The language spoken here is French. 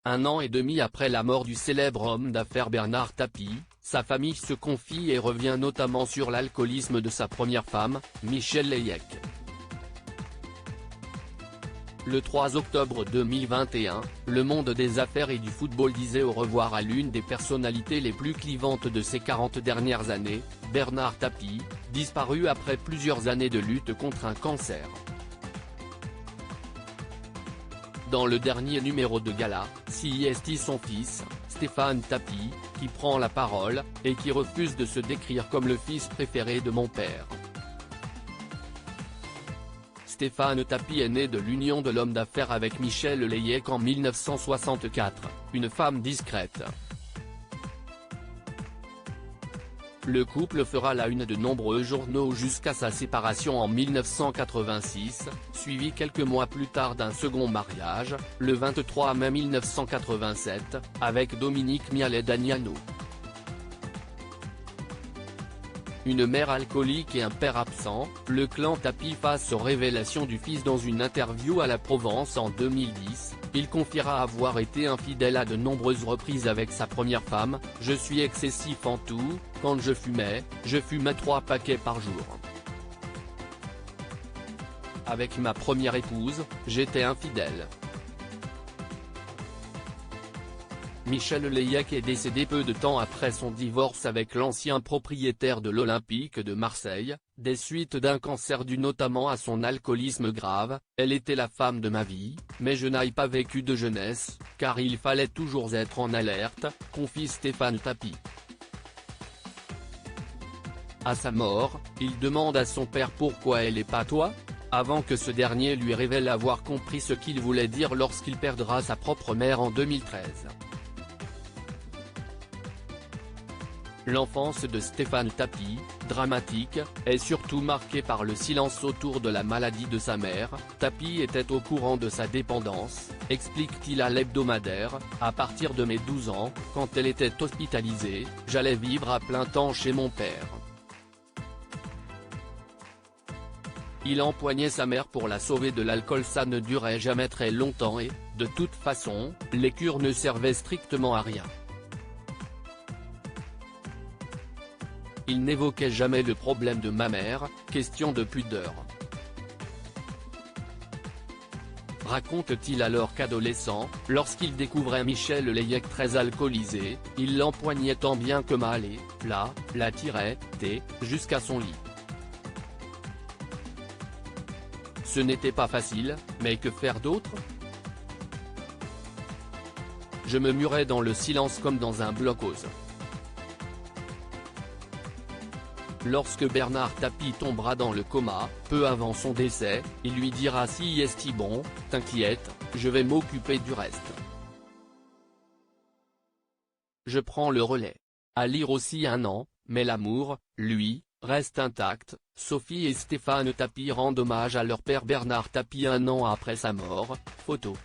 1 an et demi après la mort du célèbre homme d'affaires Bernard Tapie, sa famille se confie et revient notamment sur l'alcoolisme de sa première femme, Michèle Leyec. Le 3 octobre 2021, le monde des affaires et du football disait au revoir à l'une des personnalités les plus clivantes de ces 40 dernières années, Bernard Tapie, disparu après plusieurs années de lutte contre un cancer. Dans le dernier numéro de Gala, c'est son fils, Stéphane Tapie, qui prend la parole, et qui refuse de se décrire comme le fils préféré de mon père. Stéphane Tapie est né de l'union de l'homme d'affaires avec Michèle Leyec en 1964, une femme discrète. Le couple fera la une de nombreux journaux jusqu'à sa séparation en 1986, suivi quelques mois plus tard d'un second mariage, le 23 mai 1987, avec Dominique Mialet-Damiano. Une mère alcoolique et un père absent, le clan Tapie face aux révélations du fils. Dans une interview à la Provence en 2010, il confiera avoir été infidèle à de nombreuses reprises avec sa première femme. « Je suis excessif en tout, quand je fumais 3 paquets par jour. Avec ma première épouse, j'étais infidèle. » Michèle Leyec est décédée peu de temps après son divorce avec l'ancien propriétaire de l'Olympique de Marseille, des suites d'un cancer dû notamment à son alcoolisme grave. « Elle était la femme de ma vie, mais je n'ai pas vécu de jeunesse, car il fallait toujours être en alerte », confie Stéphane Tapie. À sa mort, il demande à son père pourquoi elle et pas toi, avant que ce dernier lui révèle avoir compris ce qu'il voulait dire lorsqu'il perdra sa propre mère en 2013. L'enfance de Stéphane Tapie, dramatique, est surtout marquée par le silence autour de la maladie de sa mère. Tapie était au courant de sa dépendance, explique-t-il à l'hebdomadaire. « À partir de mes 12 ans, quand elle était hospitalisée, j'allais vivre à plein temps chez mon père. Il empoignait sa mère pour la sauver de l'alcool. Ça ne durait jamais très longtemps et, de toute façon, les cures ne servaient strictement à rien. Il n'évoquait jamais le problème de ma mère, question de pudeur. » Raconte-t-il alors qu'adolescent, lorsqu'il découvrait Michèle Leyec très alcoolisée, il l'empoignait tant bien que mal et, là, la tirait, jusqu'à son lit. Ce n'était pas facile, mais que faire d'autre ? Je me murais dans le silence comme dans un blockhaus. Lorsque Bernard Tapie tombera dans le coma, peu avant son décès, il lui dira « Si est bon, t'inquiète, je vais m'occuper du reste. Je prends le relais. » À lire aussi 1 an, mais l'amour, lui, reste intact. Sophie et Stéphane Tapie rendent hommage à leur père Bernard Tapie 1 an après sa mort. Photo.